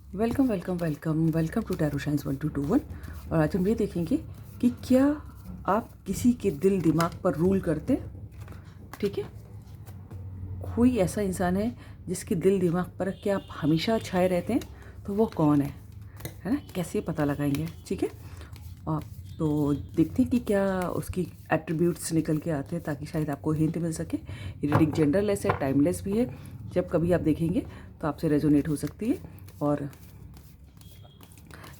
Welcome welcome welcome welcome to tarot science 1221। और आज हम ये देखेंगे कि क्या आप किसी के दिल दिमाग पर रूल करते हैं। ठीक है, कोई ऐसा इंसान है जिसके दिल दिमाग पर क्या आप हमेशा छाए रहते हैं, तो वो कौन है ना, कैसे पता लगाएंगे। ठीक है, आप तो देखते हैं कि क्या उसकी एट्रीब्यूट्स निकल के आते हैं, ताकि शायद आपको हिंट मिल सके। ये रीडिंग जेंडरलेस है, टाइमलेस भी है। जब कभी आप देखेंगे तो आपसे रेजोनेट हो सकती है, और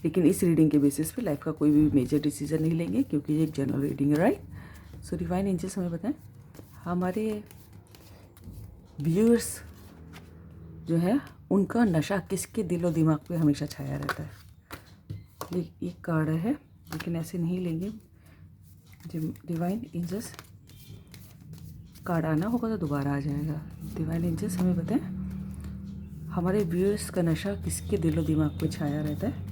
लेकिन इस रीडिंग के बेसिस पे लाइफ का कोई भी मेजर डिसीजन नहीं लेंगे, क्योंकि ये एक जनरल रीडिंग है, राइट। सो डिवाइन एंजल्स हमें बताएं हमारे व्यूअर्स जो है उनका नशा किसके दिलो दिमाग पे हमेशा छाया रहता है। ये एक कार्ड है, लेकिन ऐसे नहीं लेंगे। डिवाइन एंजल्स कार्ड आना होगा तो दोबारा आ जाएगा। डिवाइन एंजल्स हमें बताएं हमारे व्यूअर्स का नशा किसके दिलो दिमाग पे छाया रहता है।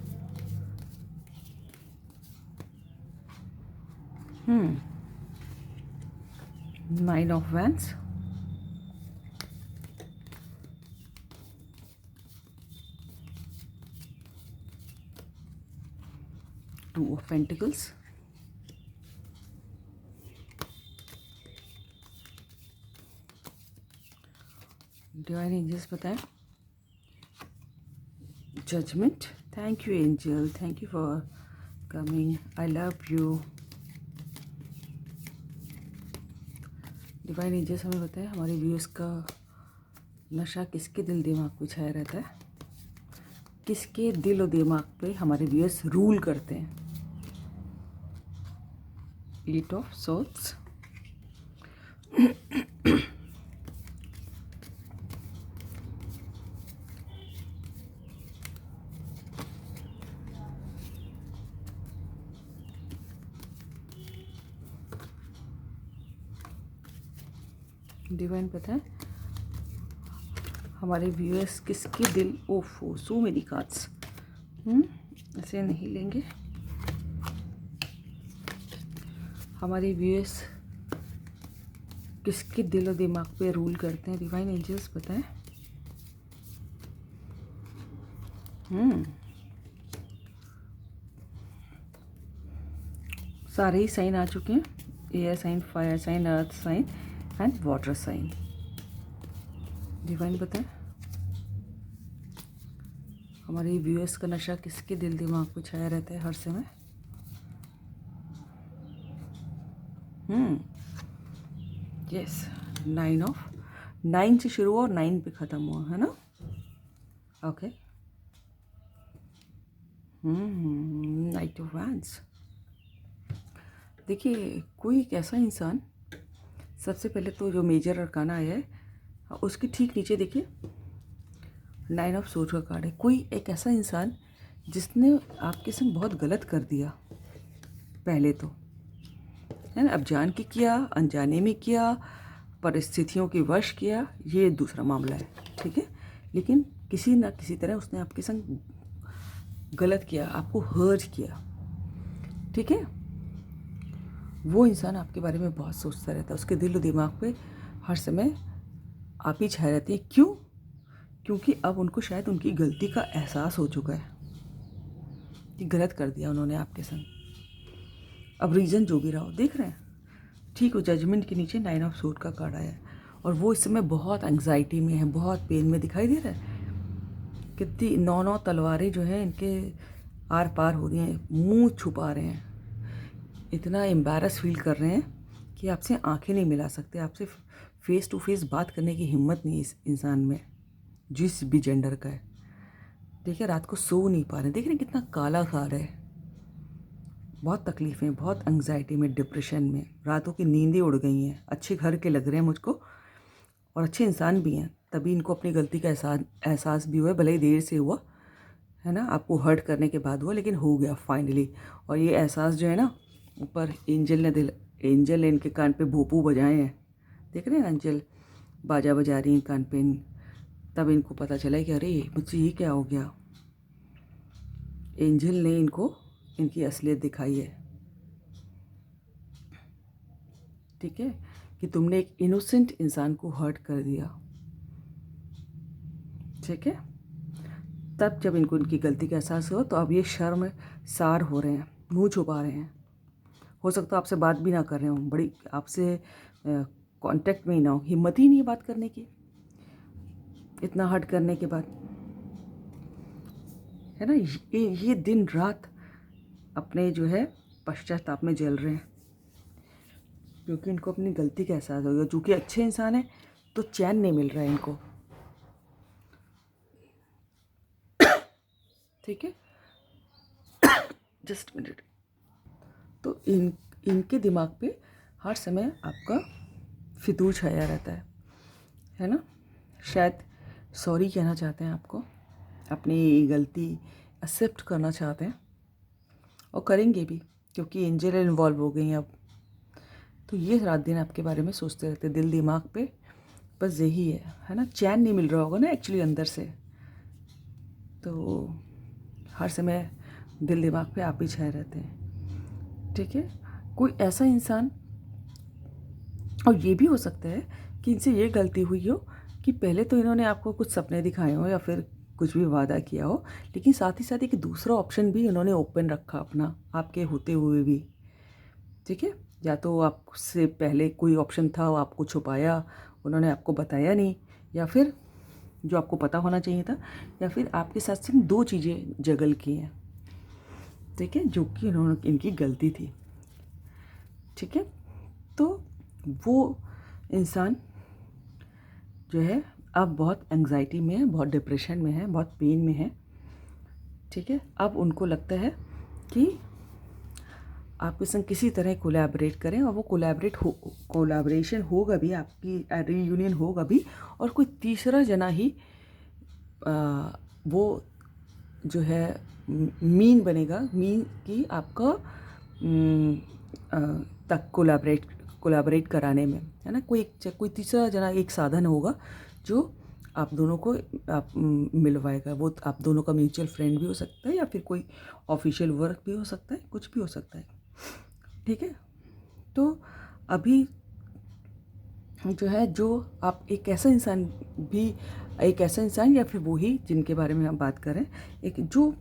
Nine of wands, two of pentacles, divine angels बताएं judgment. Thank you angel, thank you for coming, I love you. Divine angels हमें बताएं हमारे व्यूअर्स का नशा किसके दिल दिमाग पे छाया रहता है, किसके दिल और दिमाग पे हमारे व्यूअर्स रूल करते हैं। एट ऑफ सोर्ड्स, डिवाइन पता है हमारे व्यूअर्स किसके दिल, ओफो सो मेनी कार्ड्स, ऐसे नहीं लेंगे। हमारे व्यूअर्स किसके दिल और दिमाग पे रूल करते हैं, डिवाइन एंजल्स बताएं। सारे ही साइन आ चुके हैं, air sign, fire sign, earth sign and water sign. Divine बताएं हमारे व्यूअर्स का नशा किसके दिल दिमाग पे छाया रहता है हर समय। यस, नाइन ऑफ, नाइन से शुरू हुआ और नाइन पे ख़त्म हुआ है ना। Okay, night of wands. देखिए कोई एक ऐसा इंसान, सबसे पहले तो जो मेजर अरकाना आया है उसके ठीक नीचे देखिए नाइन ऑफ सोर्ड का कार्ड है। कोई एक ऐसा इंसान जिसने आपके संग बहुत गलत कर दिया पहले तो, है ना। अब जान के किया, अनजाने में किया, परिस्थितियों के वश किया, ये दूसरा मामला है, ठीक है। लेकिन किसी ना किसी तरह उसने आपके संग गलत किया, आपको हर्ट किया, ठीक है। वो इंसान आपके बारे में बहुत सोचता रहता है, उसके दिल और दिमाग पे हर समय आप ही छाए रहती है। क्यों? क्योंकि अब उनको शायद उनकी गलती का एहसास हो चुका है कि गलत कर दिया उन्होंने आपके संग। अब रीज़न जो भी रहा हो, देख रहे हैं, ठीक हो। जजमेंट के नीचे नाइन ऑफ सोर्ड का कार्ड आया है, और वो इस समय बहुत एंग्जाइटी में है, बहुत पेन में दिखाई दे रहा है। कितनी नौ नौ तलवारें जो हैं इनके आर पार हो रही हैं, मुंह छुपा रहे हैं, इतना एम्बैरस फील कर रहे हैं कि आपसे आंखें नहीं मिला सकते, आपसे फेस टू फेस बात करने की हिम्मत नहीं इस इंसान में, जिस भी जेंडर का है। देखिए रात को सो नहीं पा रहे, देख रहे हैं कितना काला खा रहे हैं, बहुत तकलीफ़ें, बहुत एंग्जाइटी में, डिप्रेशन में, रातों की नींदें उड़ गई हैं। अच्छे घर के लग रहे हैं मुझको, और अच्छे इंसान भी हैं, तभी इनको अपनी गलती का एहसास भी हुआ, भले ही देर से हुआ, है ना, आपको हर्ट करने के बाद हुआ, लेकिन हो गया फाइनली। और ये एहसास जो है ना, ऊपर एंजल ने इनके कान पे भोपू बजाए हैं, देख रहे हैं, एंजल बाजा बजा रही हैं कान पे। तब इनको पता चला कि अरे मुझसे ये क्या हो गया। एंजल ने इनको इनकी असलियत दिखाई है, ठीक है, कि तुमने एक इनोसेंट इंसान को हर्ट कर दिया, ठीक है। तब जब इनको इनकी गलती का एहसास हो तो अब ये शर्म सार हो रहे हैं, मुंह छुपा रहे हैं। हो सकता है आपसे बात भी ना कर रहे हों, बड़ी आपसे कांटेक्ट में ही ना हो, हिम्मत ही नहीं है बात करने की इतना हर्ट करने के बाद, है ना। ये दिन रात अपने जो है पश्चाताप में जल रहे हैं, क्योंकि इनको अपनी गलती का एहसास हो गया। चूँकि अच्छे इंसान हैं तो चैन नहीं मिल रहा है इनको, ठीक है। Just minute. तो इनके दिमाग पे हर समय आपका फितूर छाया रहता है ना। शायद सॉरी कहना चाहते हैं आपको, अपनी गलती एक्सेप्ट करना चाहते हैं और करेंगे भी, क्योंकि एंजल इन्वॉल्व हो गई हैं अब। तो ये रात दिन आपके बारे में सोचते रहते, दिल दिमाग पे बस यही है ना। चैन नहीं मिल रहा होगा ना एक्चुअली अंदर से, तो हर समय दिल दिमाग पे आप ही छाए रहते हैं, ठीक है। कोई ऐसा इंसान, और ये भी हो सकता है कि इनसे ये गलती हुई हो कि पहले तो इन्होंने आपको कुछ सपने दिखाए हो या फिर कुछ भी वादा किया हो, लेकिन साथ ही साथ एक दूसरा ऑप्शन भी इन्होंने ओपन रखा अपना, आपके होते हुए भी, ठीक है। या तो आपसे पहले कोई ऑप्शन था, वो आपको छुपाया, उन्होंने आपको बताया नहीं, या फिर जो आपको पता होना चाहिए था, या फिर आपके साथ सिर्फ दो चीज़ें जगल की हैं, ठीक है, जो कि इन्होंने इनकी गलती थी, ठीक है। तो वो इंसान जो है अब बहुत एंग्जाइटी में है, बहुत डिप्रेशन में है, बहुत पेन में है, ठीक है। अब उनको लगता है कि आपके संग किसी तरह कोलैबोरेट करें, और वो कोलैबोरेशन होगा भी, आपकी रीयूनियन होगा भी, और कोई तीसरा जना ही वो जो है मीन बनेगा, मीन की आपका तक कोलैबोरेट कराने में, है ना। कोई तीसरा जना एक साधन होगा जो आप दोनों को आप मिलवाएगा। वो आप दोनों का म्यूचुअल फ्रेंड भी हो सकता है, या फिर कोई ऑफिशियल वर्क भी हो सकता है, कुछ भी हो सकता है, ठीक है। तो अभी जो है, जो आप एक ऐसा इंसान या फिर वही जिनके बारे में हम बात करें, एक जो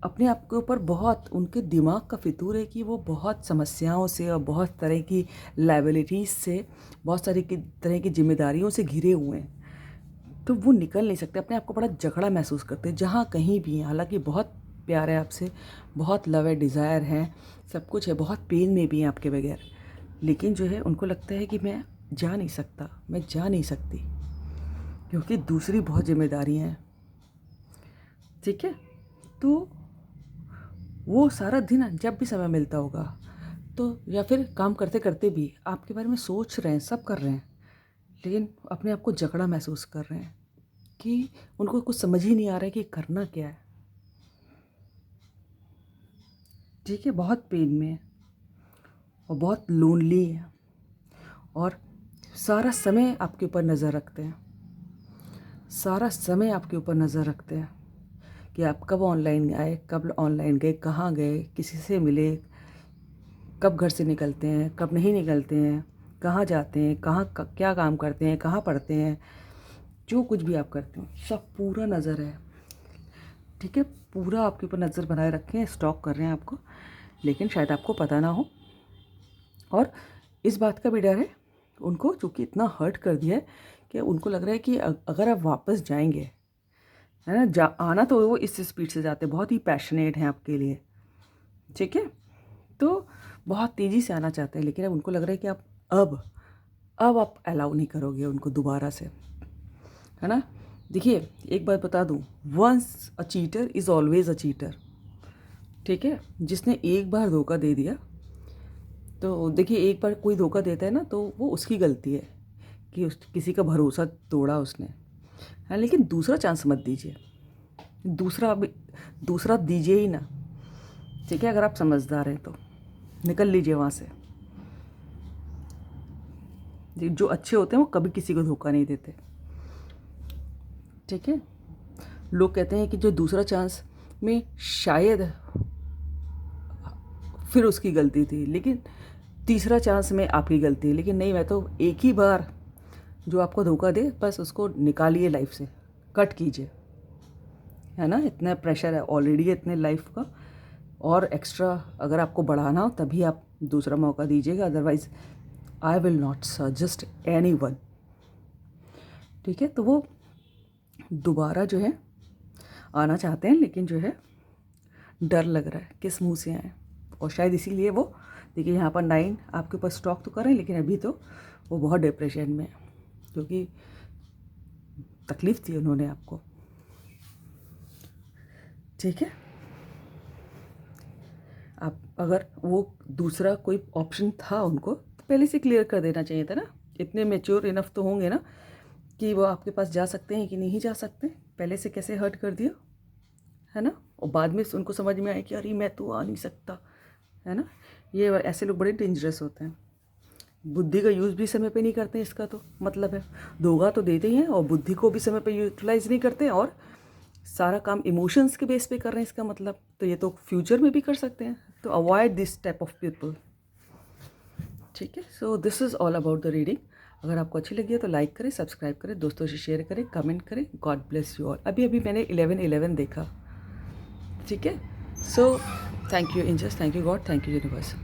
अपने आप के ऊपर बहुत, उनके दिमाग का फितूर है कि वो बहुत समस्याओं से और बहुत तरह की लायबिलिटीज़ से, बहुत सारी तरह की जिम्मेदारियों से घिरे हुए हैं। तो वो निकल नहीं सकते, अपने आप को बड़ा जकड़ा महसूस करते हैं जहाँ कहीं भी हैं। हालांकि बहुत प्यार है आपसे, बहुत लव है, डिज़ायर है, सब कुछ है, बहुत पेन में भी हैं आपके बगैर, लेकिन जो है उनको लगता है कि मैं जा नहीं सकता, मैं जा नहीं सकती, क्योंकि दूसरी बहुत जिम्मेदारियाँ हैं, ठीक है। तो वो सारा दिन जब भी समय मिलता होगा, तो या फिर काम करते करते भी आपके बारे में सोच रहे हैं, सब कर रहे हैं, लेकिन अपने आप को जकड़ा महसूस कर रहे हैं कि उनको कुछ समझ ही नहीं आ रहा है कि करना क्या है, ठीक है। बहुत पेन में है और बहुत लोनली है, और सारा समय आपके ऊपर नज़र रखते हैं, सारा समय आपके ऊपर नज़र रखते हैं कि आप कब ऑनलाइन आए, कब ऑनलाइन गए, कहाँ गए, किसी से मिले, कब घर से निकलते हैं, कब नहीं निकलते हैं, कहाँ जाते हैं, क्या काम करते हैं, कहाँ पढ़ते हैं, जो कुछ भी आप करते हो सब पूरा नज़र है, ठीक है। पूरा आपके ऊपर नज़र बनाए रखे हैं, स्टॉक कर रहे हैं आपको, लेकिन शायद आपको पता ना हो। और इस बात का भी डर है उनको, चूँकि इतना हर्ट कर दिया है कि उनको लग रहा है कि अगर आप वापस जाएंगे, है ना, आना तो वो इस स्पीड से जाते, बहुत ही पैशनेट हैं आपके लिए, ठीक है। तो बहुत तेज़ी से आना चाहते हैं, लेकिन अब उनको लग रहा है कि आप अब आप अलाउ नहीं करोगे उनको दोबारा से, है ना। देखिए एक बात बता दूँ, once a cheater is always a cheater, ठीक है। जिसने एक बार धोखा दे दिया, तो देखिए एक बार कोई धोखा देता है ना, तो वो उसकी गलती है कि किसी का भरोसा तोड़ा उसने, हाँ। लेकिन दूसरा चांस मत दीजिए, दूसरा दीजिए ही ना, ठीक है। अगर आप समझदार हैं तो निकल लीजिए वहाँ से। जो अच्छे होते हैं वो कभी किसी को धोखा नहीं देते, ठीक है। लोग कहते हैं कि जो दूसरा चांस में शायद फिर उसकी गलती थी, लेकिन तीसरा चांस में आपकी गलती है, लेकिन नहीं, मैं तो एक ही बार जो आपको धोखा दे बस उसको निकालिए लाइफ से, कट कीजिए, है ना, इतना प्रेशर है ऑलरेडी इतने लाइफ का, और एक्स्ट्रा अगर आपको बढ़ाना हो तभी आप दूसरा मौका दीजिएगा, otherwise I will not suggest anyone. ठीक है, तो वो दोबारा जो है आना चाहते हैं, लेकिन जो है डर लग रहा है किस मुंह से आए, और शायद इसीलिए वो देखिए यहाँ पर 9 आपके ऊपर स्टॉक तो करें, लेकिन अभी तो वो बहुत डिप्रेशन में है, क्योंकि तकलीफ़ थी उन्होंने आपको। ठीक है, आप अगर वो दूसरा कोई ऑप्शन था उनको तो पहले से क्लियर कर देना चाहिए था ना, इतने मैच्योर इनफ तो होंगे ना कि वो आपके पास जा सकते हैं कि नहीं जा सकते, पहले से कैसे हर्ट कर दिया, है ना, और बाद में उनको समझ में आया कि अरे मैं तो आ नहीं सकता, है ना। ये ऐसे लोग बड़े डेंजरस होते हैं, बुद्धि का यूज़ भी समय पे नहीं करते हैं, इसका तो मतलब है धोखा तो देते ही हैं और बुद्धि को भी समय पे यूटिलाइज नहीं करते हैं, और सारा काम इमोशंस के बेस पे कर रहे हैं, इसका मतलब तो ये तो फ्यूचर में भी कर सकते हैं, तो avoid this type of people. ठीक है, so this is all about the reading. अगर आपको अच्छी लगी है तो लाइक करें, सब्सक्राइब करें, दोस्तों से शेयर करें, कमेंट करें। God bless you all. अभी अभी मैंने 11/11 देखा। ठीक है, so thank you angels, thank you God, thank you universe.